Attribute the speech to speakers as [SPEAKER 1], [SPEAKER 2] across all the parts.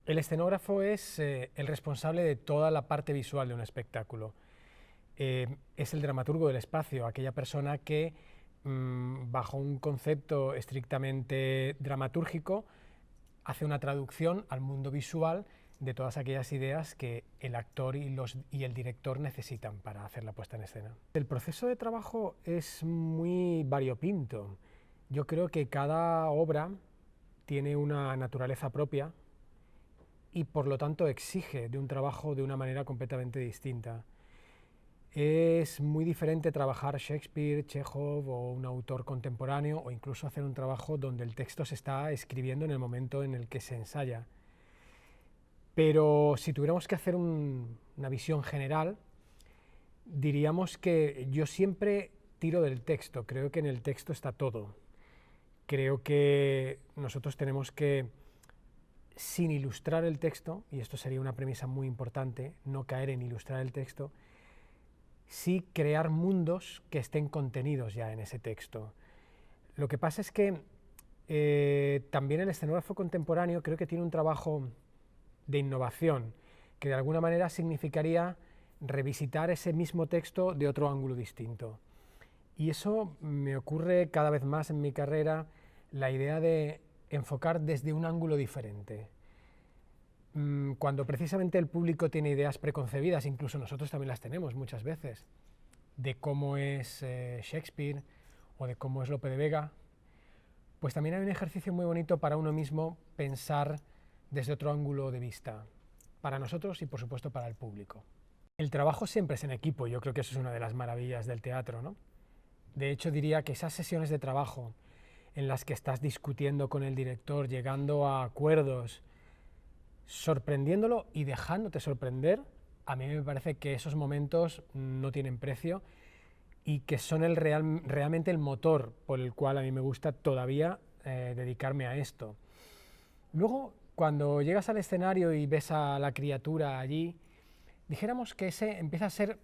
[SPEAKER 1] El escenógrafo es el responsable de toda la parte visual de un espectáculo. Es el dramaturgo del espacio, aquella persona que, bajo un concepto estrictamente dramatúrgico, hace una traducción al mundo visual de todas aquellas ideas que el actor y el director necesitan para hacer la puesta en escena. El proceso de trabajo es muy variopinto. Yo creo que cada obra tiene una naturaleza propia y por lo tanto exige de un trabajo de una manera completamente distinta. Es muy diferente trabajar Shakespeare, Chekhov o un autor contemporáneo, o incluso hacer un trabajo donde el texto se está escribiendo en el momento en el que se ensaya. Pero si tuviéramos que hacer una visión general, diríamos que yo siempre tiro del texto, creo que en el texto está todo. Creo que nosotros tenemos que, sin ilustrar el texto, y esto sería una premisa muy importante, no caer en ilustrar el texto, sí crear mundos que estén contenidos ya en ese texto. Lo que pasa es que también el escenógrafo contemporáneo creo que tiene un trabajo de innovación, que de alguna manera significaría revisitar ese mismo texto de otro ángulo distinto. Y eso me ocurre cada vez más en mi carrera, la idea de enfocar desde un ángulo diferente. Cuando precisamente el público tiene ideas preconcebidas, incluso nosotros también las tenemos muchas veces, de cómo es Shakespeare o de cómo es Lope de Vega, pues también hay un ejercicio muy bonito para uno mismo pensar desde otro ángulo de vista, para nosotros y por supuesto para el público. El trabajo siempre es en equipo, yo creo que eso es una de las maravillas del teatro, ¿no? De hecho diría que esas sesiones de trabajo en las que estás discutiendo con el director, llegando a acuerdos, sorprendiéndolo y dejándote sorprender, a mí me parece que esos momentos no tienen precio y que son realmente el motor por el cual a mí me gusta todavía dedicarme a esto. Luego, cuando llegas al escenario y ves a la criatura allí, dijéramos que ese empieza a ser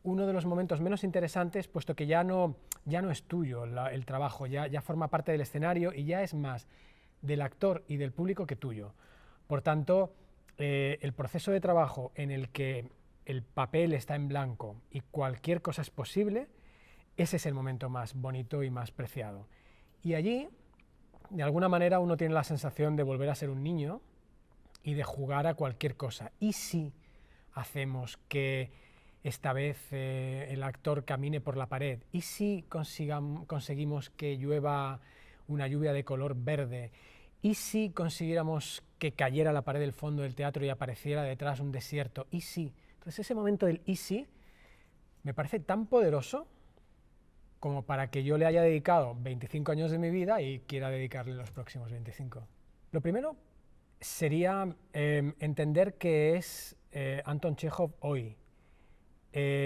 [SPEAKER 1] uno de los momentos menos interesantes, puesto que ya no es tuyo el trabajo, ya forma parte del escenario y ya es más del actor y del público que tuyo. Por tanto, el proceso de trabajo en el que el papel está en blanco y cualquier cosa es posible, ese es el momento más bonito y más preciado. Y allí, de alguna manera, uno tiene la sensación de volver a ser un niño y de jugar a cualquier cosa. ¿Y si hacemos que esta vez el actor camine por la pared? ¿Y si conseguimos que llueva una lluvia de color verde? ¿Y si consiguiéramos que cayera la pared del fondo del teatro y apareciera detrás un desierto? ¿Y si? Entonces ese momento del ¿y si? Me parece tan poderoso como para que yo le haya dedicado 25 años de mi vida y quiera dedicarle los próximos 25. Lo primero sería entender qué es Anton Chekhov hoy.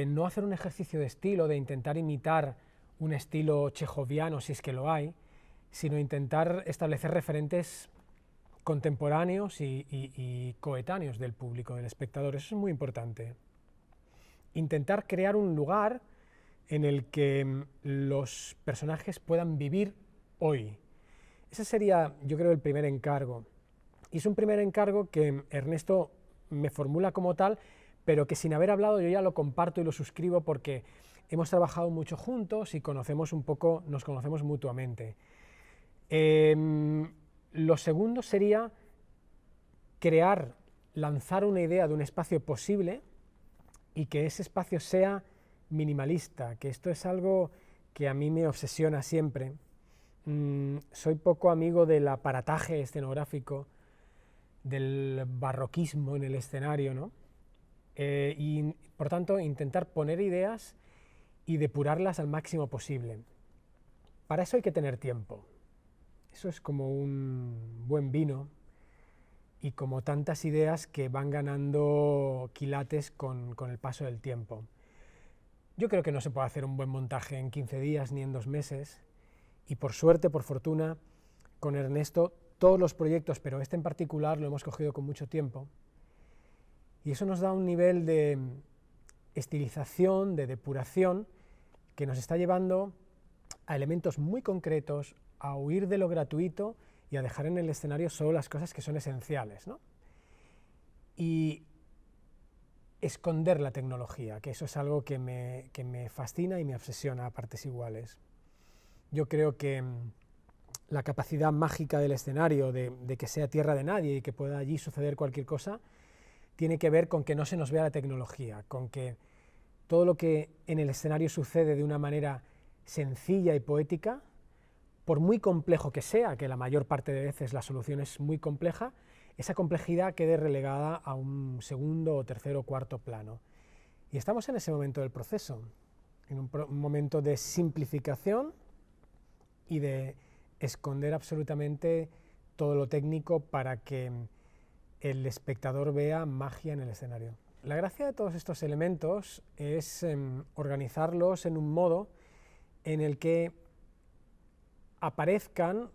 [SPEAKER 1] No hacer un ejercicio de estilo, de intentar imitar un estilo chejoviano, si es que lo hay, sino intentar establecer referentes contemporáneos y coetáneos del público, del espectador. Eso es muy importante. Intentar crear un lugar en el que los personajes puedan vivir hoy. Ese sería, yo creo, el primer encargo. Y es un primer encargo que Ernesto me formula como tal, pero que sin haber hablado yo ya lo comparto y lo suscribo porque hemos trabajado mucho juntos y conocemos un poco, nos conocemos mutuamente. Lo segundo sería lanzar una idea de un espacio posible y que ese espacio sea minimalista, que esto es algo que a mí me obsesiona siempre. Soy poco amigo del aparataje escenográfico, del barroquismo en el escenario, ¿no? Y por tanto intentar poner ideas y depurarlas al máximo posible. Para eso hay que tener tiempo. Eso es como un buen vino y como tantas ideas que van ganando quilates con el paso del tiempo. Yo creo que no se puede hacer un buen montaje en 15 días ni en 2 meses y por suerte, por fortuna, con Ernesto todos los proyectos, pero este en particular lo hemos cogido con mucho tiempo y eso nos da un nivel de estilización, de depuración que nos está llevando a elementos muy concretos, a huir de lo gratuito y a dejar en el escenario solo las cosas que son esenciales, ¿no? y esconder la tecnología, que eso es algo que me fascina y me obsesiona a partes iguales. Yo creo que la capacidad mágica del escenario, de que sea tierra de nadie y que pueda allí suceder cualquier cosa, tiene que ver con que no se nos vea la tecnología, con que todo lo que en el escenario sucede de una manera sencilla y poética, por muy complejo que sea, que la mayor parte de veces la solución es muy compleja, esa complejidad quede relegada a un segundo o tercero o cuarto plano. Y estamos en ese momento del proceso, en un momento de simplificación y de esconder absolutamente todo lo técnico para que el espectador vea magia en el escenario. La gracia de todos estos elementos es organizarlos en un modo en el que aparezcan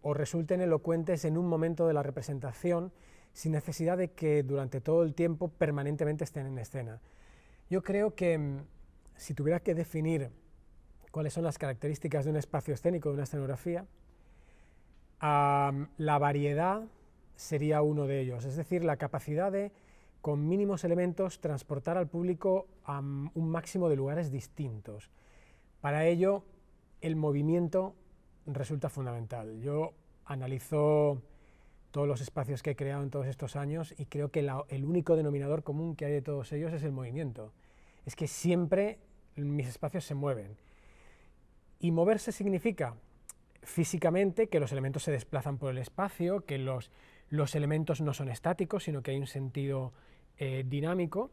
[SPEAKER 1] o resulten elocuentes en un momento de la representación sin necesidad de que durante todo el tiempo permanentemente estén en escena. Yo creo que si tuviera que definir cuáles son las características de un espacio escénico, de una escenografía, la variedad sería uno de ellos, es decir, la capacidad de, con mínimos elementos, transportar al público a un máximo de lugares distintos. Para ello, el movimiento resulta fundamental. Yo analizo todos los espacios que he creado en todos estos años y creo que el único denominador común que hay de todos ellos es el movimiento. Es que siempre mis espacios se mueven. Y moverse significa físicamente que los elementos se desplazan por el espacio, que los elementos no son estáticos, sino que hay un sentido dinámico,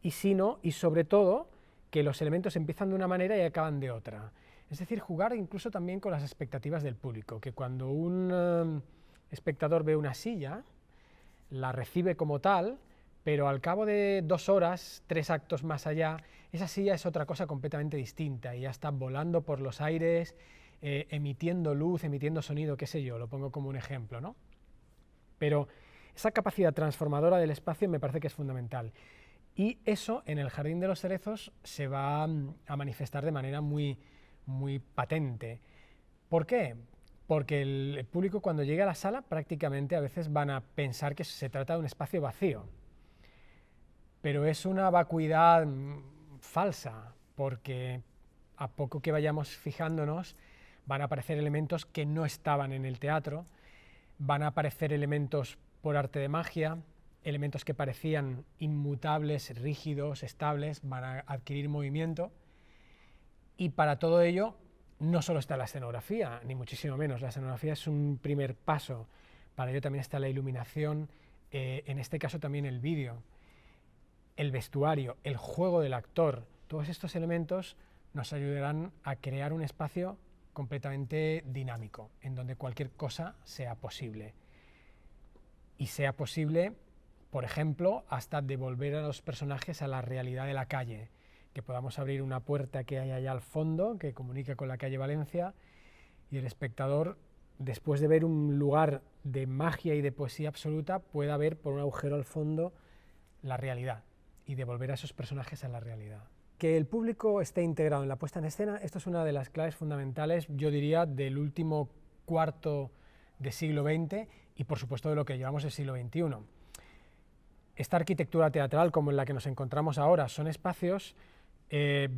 [SPEAKER 1] y sobre todo que los elementos empiezan de una manera y acaban de otra. Es decir, jugar incluso también con las expectativas del público, que cuando un espectador ve una silla, la recibe como tal, pero al cabo de 2 horas, 3 actos más allá, esa silla es otra cosa completamente distinta y ya está volando por los aires, emitiendo luz, emitiendo sonido, qué sé yo, lo pongo como un ejemplo, ¿no? Pero esa capacidad transformadora del espacio me parece que es fundamental. Y eso en el Jardín de los Cerezos se va a manifestar de manera muy patente. ¿Por qué? Porque el público cuando llegue a la sala prácticamente a veces van a pensar que se trata de un espacio vacío. Pero es una vacuidad falsa, porque a poco que vayamos fijándonos van a aparecer elementos que no estaban en el teatro, van a aparecer elementos por arte de magia, elementos que parecían inmutables, rígidos, estables, van a adquirir movimiento, y para todo ello no solo está la escenografía, ni muchísimo menos. La escenografía es un primer paso, para ello también está la iluminación, en este caso también el vídeo, el vestuario, el juego del actor. Todos estos elementos nos ayudarán a crear un espacio completamente dinámico, en donde cualquier cosa sea posible. Y sea posible, por ejemplo, hasta devolver a los personajes a la realidad de la calle, que podamos abrir una puerta que hay allá al fondo, que comunica con la calle Valencia, y el espectador, después de ver un lugar de magia y de poesía absoluta, pueda ver por un agujero al fondo la realidad y devolver a esos personajes a la realidad. Que el público esté integrado en la puesta en escena, esto es una de las claves fundamentales, yo diría, del último cuarto del siglo XX y por supuesto de lo que llevamos del siglo XXI. Esta arquitectura teatral como en la que nos encontramos ahora son espacios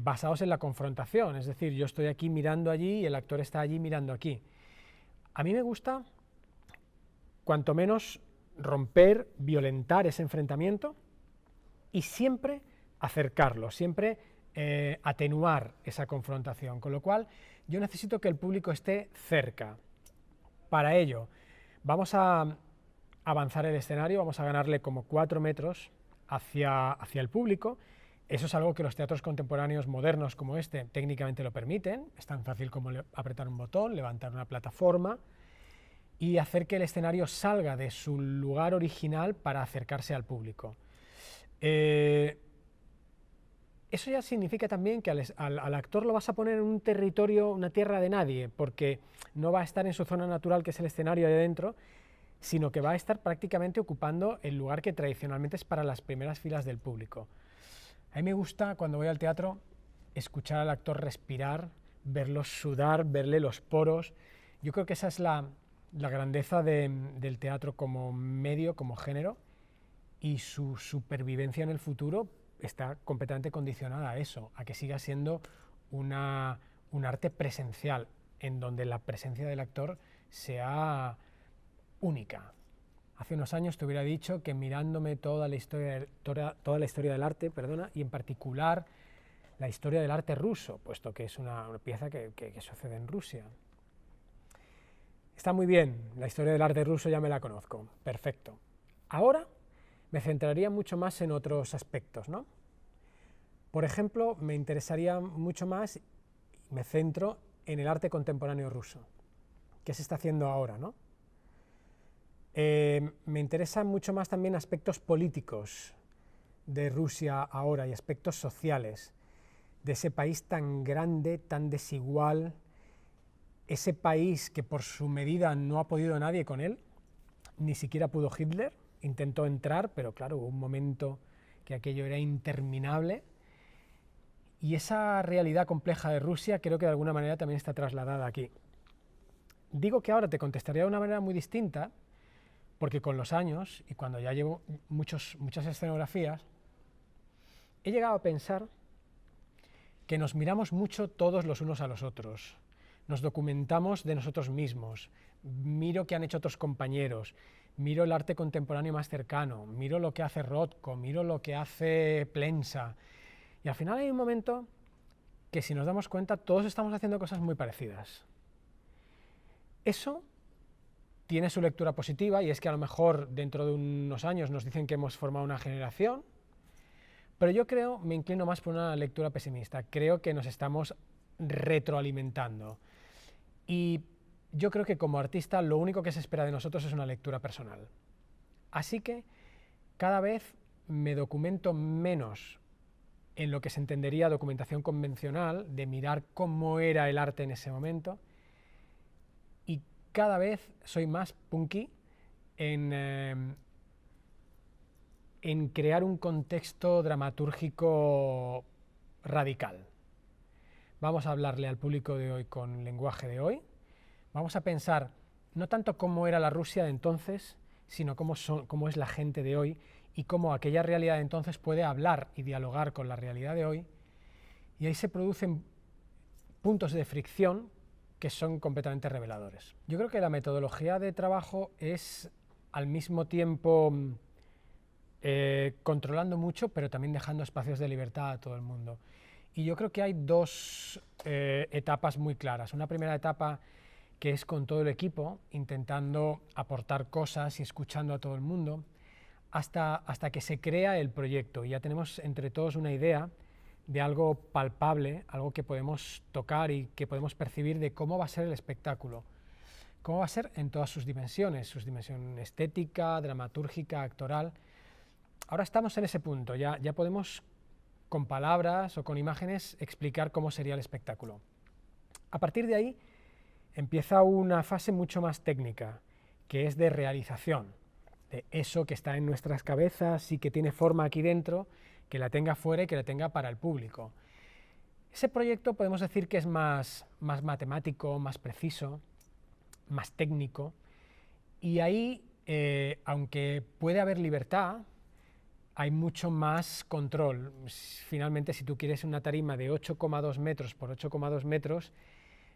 [SPEAKER 1] basados en la confrontación, es decir, yo estoy aquí mirando allí y el actor está allí mirando aquí. A mí me gusta, cuanto menos, romper, violentar ese enfrentamiento y siempre acercarlo, siempre atenuar esa confrontación, con lo cual yo necesito que el público esté cerca. Para ello, vamos a avanzar el escenario, vamos a ganarle como 4 metros hacia el público. Eso es algo que los teatros contemporáneos modernos como este técnicamente lo permiten, es tan fácil como apretar un botón, levantar una plataforma y hacer que el escenario salga de su lugar original para acercarse al público. Eso ya significa también que al actor lo vas a poner en un territorio, una tierra de nadie, porque no va a estar en su zona natural, que es el escenario de dentro, sino que va a estar prácticamente ocupando el lugar que tradicionalmente es para las primeras filas del público. A mí me gusta, cuando voy al teatro, escuchar al actor respirar, verlo sudar, verle los poros. Yo creo que esa es la grandeza del teatro como medio, como género, y su supervivencia en el futuro está completamente condicionada a eso, a que siga siendo un arte presencial, en donde la presencia del actor sea única. Hace unos años te hubiera dicho que mirándome toda la historia del arte, y en particular la historia del arte ruso, puesto que es una pieza que sucede en Rusia. Está muy bien, la historia del arte ruso ya me la conozco, perfecto. Ahora me centraría mucho más en otros aspectos, ¿no? Por ejemplo, me interesaría mucho más, me centro en el arte contemporáneo ruso, que se está haciendo ahora, ¿no? Me interesan mucho más también aspectos políticos de Rusia ahora y aspectos sociales, de ese país tan grande, tan desigual, ese país que por su medida no ha podido nadie con él, ni siquiera pudo Hitler, intentó entrar, pero claro, hubo un momento que aquello era interminable, y esa realidad compleja de Rusia creo que de alguna manera también está trasladada aquí. Digo que ahora te contestaría de una manera muy distinta, porque con los años, y cuando ya llevo muchas escenografías, he llegado a pensar que nos miramos mucho todos los unos a los otros, nos documentamos de nosotros mismos, miro qué han hecho otros compañeros, miro el arte contemporáneo más cercano, miro lo que hace Rothko, miro lo que hace Plensa, y al final hay un momento que si nos damos cuenta todos estamos haciendo cosas muy parecidas. Eso tiene su lectura positiva, y es que a lo mejor dentro de unos años nos dicen que hemos formado una generación, pero yo me inclino más por una lectura pesimista. Creo que nos estamos retroalimentando. Y yo creo que como artista lo único que se espera de nosotros es una lectura personal. Así que cada vez me documento menos en lo que se entendería documentación convencional, de mirar cómo era el arte en ese momento, y cada vez soy más punky en crear un contexto dramatúrgico radical. Vamos a hablarle al público de hoy con lenguaje de hoy. Vamos a pensar no tanto cómo era la Rusia de entonces, sino cómo es la gente de hoy, y cómo aquella realidad de entonces puede hablar y dialogar con la realidad de hoy. Y ahí se producen puntos de fricción que son completamente reveladores. Yo creo que la metodología de trabajo es al mismo tiempo controlando mucho, pero también dejando espacios de libertad a todo el mundo. Y yo creo que hay dos etapas muy claras. Una primera etapa que es con todo el equipo, intentando aportar cosas y escuchando a todo el mundo, hasta que se crea el proyecto y ya tenemos entre todos una idea de algo palpable, algo que podemos tocar y que podemos percibir de cómo va a ser el espectáculo. Cómo va a ser en todas sus dimensiones, su dimensión estética, dramatúrgica, actoral. Ahora estamos en ese punto, ya podemos con palabras o con imágenes explicar cómo sería el espectáculo. A partir de ahí empieza una fase mucho más técnica, que es de realización, de eso que está en nuestras cabezas y que tiene forma aquí dentro, que la tenga fuera y que la tenga para el público. Ese proyecto podemos decir que es más matemático, más preciso, más técnico, y ahí, aunque puede haber libertad, hay mucho más control. Finalmente, si tú quieres una tarima de 8,2 metros por 8,2 metros,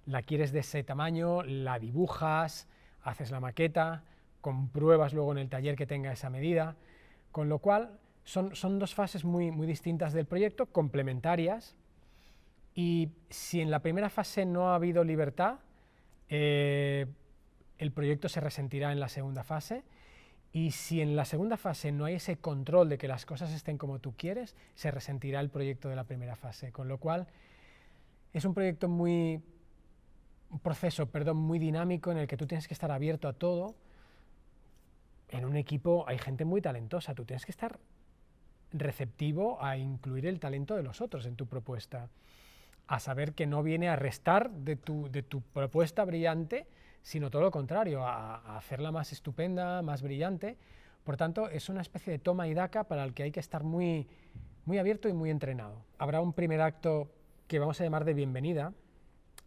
[SPEAKER 1] la quieres de ese tamaño, la dibujas, haces la maqueta, compruebas luego en el taller que tenga esa medida, con lo cual son dos fases muy distintas del proyecto, complementarias, y si en la primera fase no ha habido libertad, el proyecto se resentirá en la segunda fase, y si en la segunda fase no hay ese control de que las cosas estén como tú quieres, se resentirá el proyecto de la primera fase, con lo cual es un proyecto muy dinámico en el que tú tienes que estar abierto a todo. En un equipo hay gente muy talentosa, tú tienes que estar receptivo a incluir el talento de los otros en tu propuesta, a saber que no viene a restar de tu propuesta brillante, sino todo lo contrario, a hacerla más estupenda, más brillante. Por tanto, es una especie de toma y daca para el que hay que estar muy abierto y muy entrenado. Habrá un primer acto que vamos a llamar de bienvenida.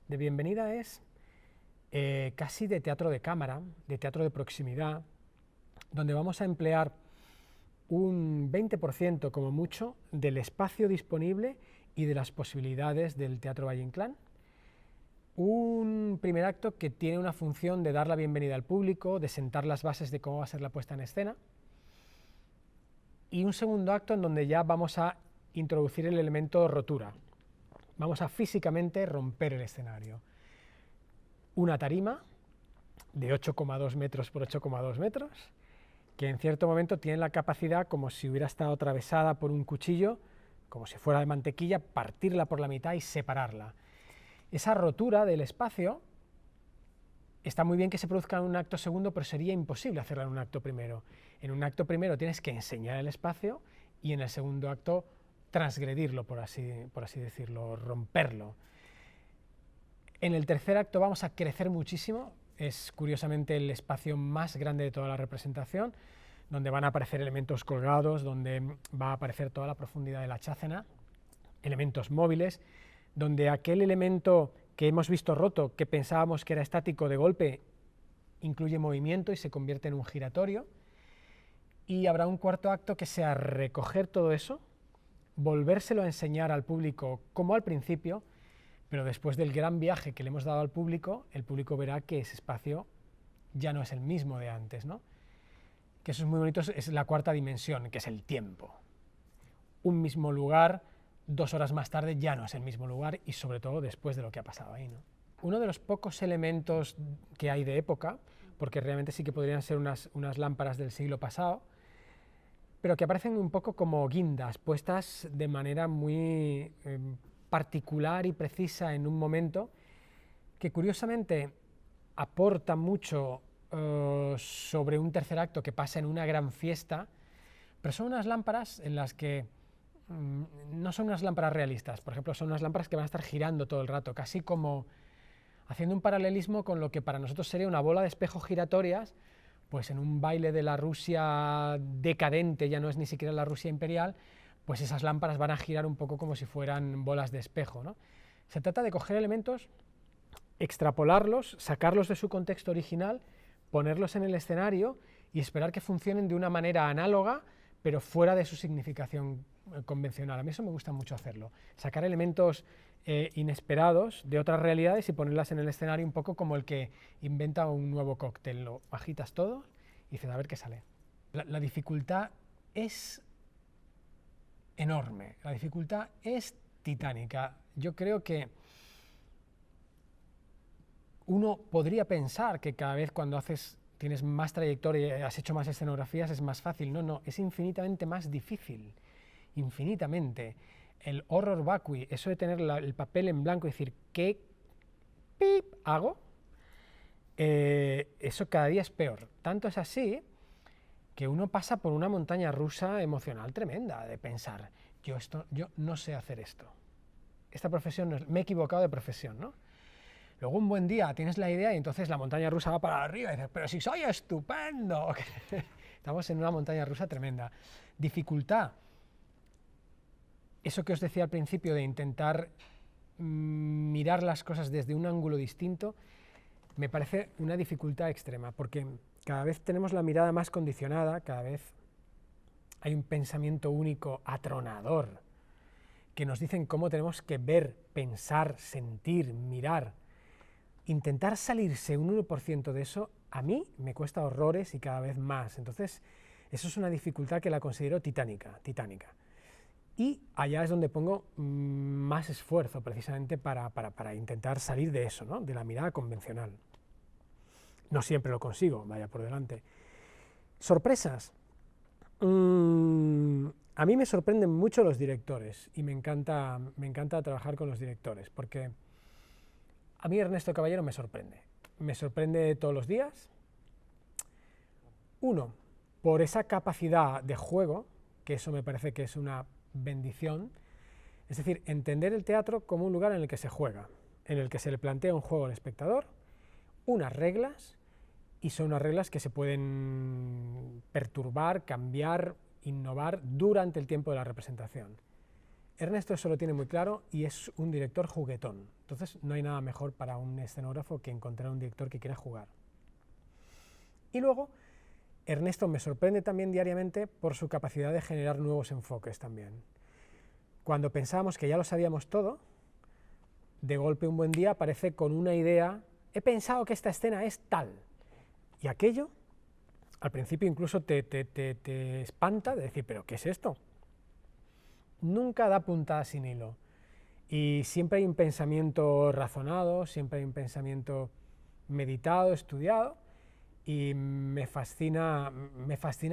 [SPEAKER 1] De bienvenida es casi de teatro de cámara, de teatro de proximidad, donde vamos a emplear un 20% como mucho del espacio disponible y de las posibilidades del Teatro Valle Inclán. Un primer acto que tiene una función de dar la bienvenida al público, de sentar las bases de cómo va a ser la puesta en escena, y un segundo acto en donde ya vamos a introducir el elemento rotura. Vamos a físicamente romper el escenario. Una tarima de 8,2 metros por 8,2 metros, que en cierto momento tiene la capacidad, como si hubiera estado atravesada por un cuchillo, como si fuera de mantequilla, partirla por la mitad y separarla. Esa rotura del espacio está muy bien que se produzca en un acto segundo, pero sería imposible hacerla en un acto primero. En un acto primero tienes que enseñar el espacio y en el segundo acto transgredirlo, por así decirlo, romperlo. En el tercer acto vamos a crecer muchísimo, es curiosamente el espacio más grande de toda la representación, donde van a aparecer elementos colgados, donde va a aparecer toda la profundidad de la chácena, elementos móviles, donde aquel elemento que hemos visto roto, que pensábamos que era estático, de golpe incluye movimiento y se convierte en un giratorio. Y habrá un cuarto acto que sea recoger todo eso, volvérselo a enseñar al público como al principio, pero después del gran viaje que le hemos dado al público, el público verá que ese espacio ya no es el mismo de antes, ¿no? Que eso es muy bonito, es la cuarta dimensión, que es el tiempo. Un mismo lugar, 2 horas más tarde ya no es el mismo lugar y sobre todo después de lo que ha pasado ahí, ¿no? Uno de los pocos elementos que hay de época, porque realmente sí que podrían ser unas lámparas del siglo pasado, pero que aparecen un poco como guindas, puestas de manera muy particular y precisa en un momento, que curiosamente aporta mucho sobre un tercer acto que pasa en una gran fiesta, pero son unas lámparas en las que no son unas lámparas realistas, por ejemplo, son unas lámparas que van a estar girando todo el rato, casi como haciendo un paralelismo con lo que para nosotros sería una bola de espejo giratorias, pues en un baile de la Rusia decadente, ya no es ni siquiera la Rusia imperial, pues esas lámparas van a girar un poco como si fueran bolas de espejo, ¿no? Se trata de coger elementos, extrapolarlos, sacarlos de su contexto original, ponerlos en el escenario y esperar que funcionen de una manera análoga, pero fuera de su significación convencional. A mí eso me gusta mucho hacerlo, sacar elementos inesperados de otras realidades y ponerlas en el escenario un poco como el que inventa un nuevo cóctel. Lo agitas todo y dices, a ver qué sale. La dificultad es enorme, la dificultad es titánica. Yo creo que uno podría pensar que cada vez cuando tienes más trayectoria y has hecho más escenografías es más fácil. No, no, es infinitamente más difícil, infinitamente. El horror vacui, eso de tener el papel en blanco y decir, ¿qué pip hago? Eso cada día es peor. Tanto es así que uno pasa por una montaña rusa emocional tremenda de pensar, yo no sé hacer esto. Esta profesión, me he equivocado de profesión, ¿no? Luego un buen día tienes la idea y entonces la montaña rusa va para arriba y dices, pero si soy estupendo. Estamos en una montaña rusa tremenda. Dificultad. Eso que os decía al principio de intentar mirar las cosas desde un ángulo distinto, me parece una dificultad extrema, porque cada vez tenemos la mirada más condicionada, cada vez hay un pensamiento único atronador, que nos dicen cómo tenemos que ver, pensar, sentir, mirar. Intentar salirse un 1% de eso, a mí me cuesta horrores y cada vez más. Entonces, eso es una dificultad que la considero titánica. Y allá es donde pongo más esfuerzo, precisamente para intentar salir de eso, ¿no? De la mirada convencional. No siempre lo consigo, vaya por delante. Sorpresas. A mí me sorprenden mucho los directores y me encanta trabajar con los directores, porque a mí Ernesto Caballero me sorprende todos los días. Uno, por esa capacidad de juego, que eso me parece que es una bendición, es decir, entender el teatro como un lugar en el que se juega, en el que se le plantea un juego al espectador, unas reglas, y son unas reglas que se pueden perturbar, cambiar, innovar durante el tiempo de la representación. Ernesto eso lo tiene muy claro y es un director juguetón. Entonces no hay nada mejor para un escenógrafo que encontrar un director que quiera jugar. Y luego Ernesto me sorprende también diariamente por su capacidad de generar nuevos enfoques también. Cuando pensábamos que ya lo sabíamos todo, de golpe un buen día aparece con una idea, he pensado que esta escena es tal, y aquello al principio incluso te espanta de decir, ¿pero qué es esto? Nunca da puntada sin hilo, y siempre hay un pensamiento razonado, siempre hay un pensamiento meditado, estudiado, y me fascina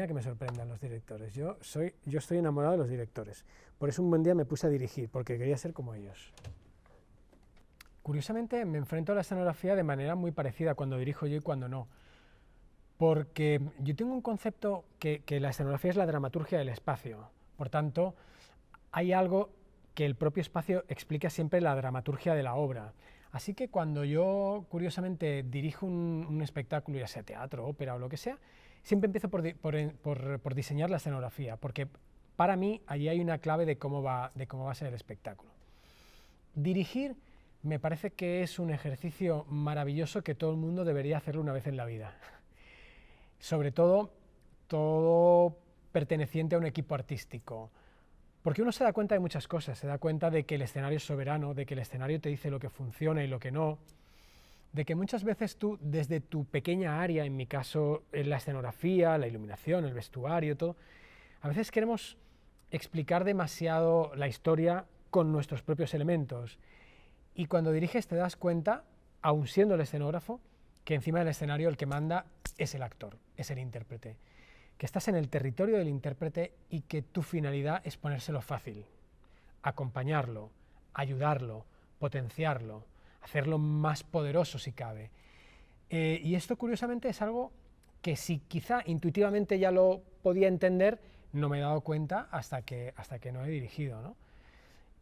[SPEAKER 1] que me sorprendan los directores. Yo estoy enamorado de los directores, por eso un buen día me puse a dirigir, porque quería ser como ellos. Curiosamente me enfrento a la escenografía de manera muy parecida cuando dirijo yo y cuando no, porque yo tengo un concepto que la escenografía es la dramaturgia del espacio, por tanto hay algo que el propio espacio explica siempre la dramaturgia de la obra. Así que cuando yo curiosamente dirijo un espectáculo, ya sea teatro, ópera o lo que sea, siempre empiezo por diseñar la escenografía, porque para mí allí hay una clave de cómo va a ser el espectáculo. Dirigir me parece que es un ejercicio maravilloso que todo el mundo debería hacerlo una vez en la vida. Sobre todo perteneciente a un equipo artístico. Porque uno se da cuenta de muchas cosas, se da cuenta de que el escenario es soberano, de que el escenario te dice lo que funciona y lo que no, de que muchas veces tú, desde tu pequeña área, en mi caso la escenografía, la iluminación, el vestuario, todo, a veces queremos explicar demasiado la historia con nuestros propios elementos. Y cuando diriges te das cuenta, aun siendo el escenógrafo, que encima del escenario el que manda es el actor, es el intérprete. Que estás en el territorio del intérprete y que tu finalidad es ponérselo fácil, acompañarlo, ayudarlo, potenciarlo, hacerlo más poderoso si cabe. Y esto curiosamente es algo que si quizá intuitivamente ya lo podía entender, no me he dado cuenta hasta que no he dirigido, ¿no?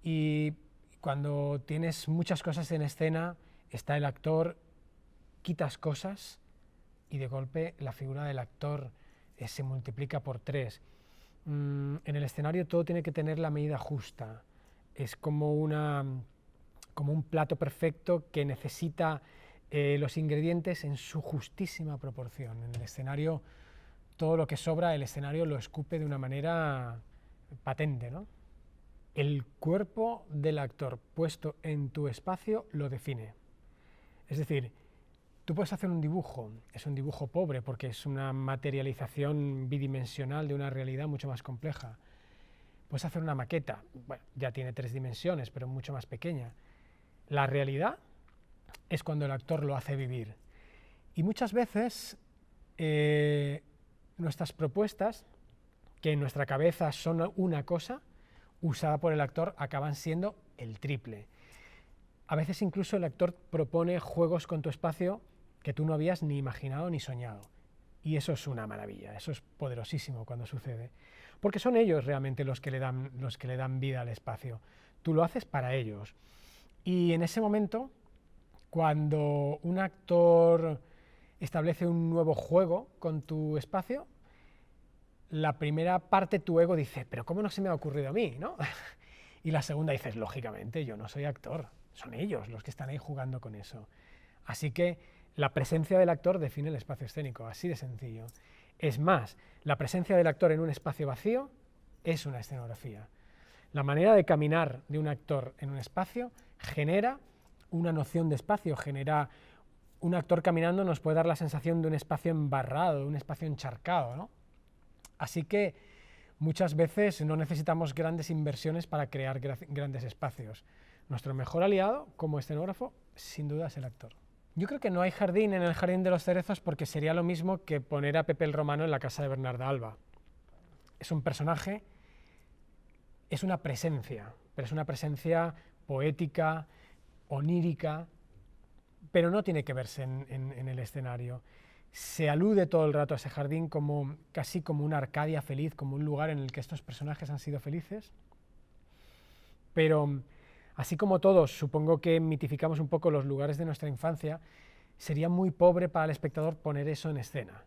[SPEAKER 1] Y cuando tienes muchas cosas en escena, está el actor, quitas cosas y de golpe la figura del actor se multiplica por 3. En el escenario todo tiene que tener la medida justa. Es como un plato perfecto que necesita los ingredientes en su justísima proporción. En el escenario todo lo que sobra, el escenario lo escupe de una manera patente, ¿no? El cuerpo del actor puesto en tu espacio lo define. Es decir, tú puedes hacer un dibujo, es un dibujo pobre porque es una materialización bidimensional de una realidad mucho más compleja. Puedes hacer una maqueta, bueno, ya tiene 3 dimensiones, pero mucho más pequeña. La realidad es cuando el actor lo hace vivir. Y muchas veces nuestras propuestas, que en nuestra cabeza son una cosa, usada por el actor acaban siendo el triple. A veces incluso el actor propone juegos con tu espacio que tú no habías ni imaginado ni soñado. Y eso es una maravilla, eso es poderosísimo cuando sucede. Porque son ellos realmente los que le dan vida al espacio. Tú lo haces para ellos. Y en ese momento, cuando un actor establece un nuevo juego con tu espacio, la primera parte tu ego dice, pero ¿cómo no se me ha ocurrido a mí? ¿No? Y la segunda dices, lógicamente, yo no soy actor, son ellos los que están ahí jugando con eso. Así que la presencia del actor define el espacio escénico, así de sencillo. Es más, la presencia del actor en un espacio vacío es una escenografía. La manera de caminar de un actor en un espacio genera una noción de espacio, genera un actor caminando nos puede dar la sensación de un espacio embarrado, de un espacio encharcado, ¿no? Así que muchas veces no necesitamos grandes inversiones para crear grandes espacios. Nuestro mejor aliado como escenógrafo, sin duda, es el actor. Yo creo que no hay jardín en el Jardín de los Cerezos porque sería lo mismo que poner a Pepe el Romano en la casa de Bernarda Alba. Es un personaje, es una presencia, pero es una presencia poética, onírica, pero no tiene que verse en el escenario. Se alude todo el rato a ese jardín casi como una Arcadia feliz, como un lugar en el que estos personajes han sido felices. Pero así como todos, supongo que mitificamos un poco los lugares de nuestra infancia, sería muy pobre para el espectador poner eso en escena.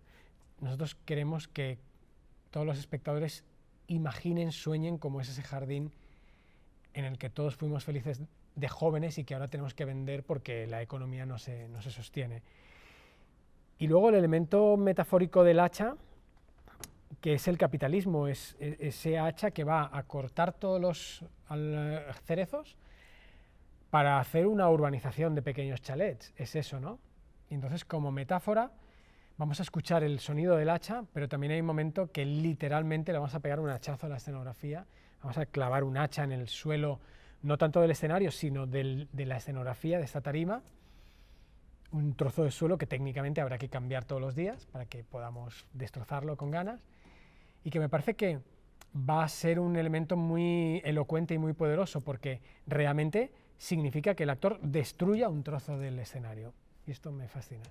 [SPEAKER 1] Nosotros queremos que todos los espectadores imaginen, sueñen cómo es ese jardín en el que todos fuimos felices de jóvenes y que ahora tenemos que vender porque la economía no se sostiene. Y luego el elemento metafórico del hacha que es el capitalismo, es ese hacha que va a cortar todos los cerezos para hacer una urbanización de pequeños chalets, es eso, ¿no? Y entonces, como metáfora, vamos a escuchar el sonido del hacha, pero también hay un momento que literalmente le vamos a pegar un hachazo a la escenografía, vamos a clavar un hacha en el suelo, no tanto del escenario, sino de la escenografía, de esta tarima, un trozo de suelo que técnicamente habrá que cambiar todos los días para que podamos destrozarlo con ganas, y que me parece que va a ser un elemento muy elocuente y muy poderoso, porque realmente significa que el actor destruya un trozo del escenario, y esto me fascina.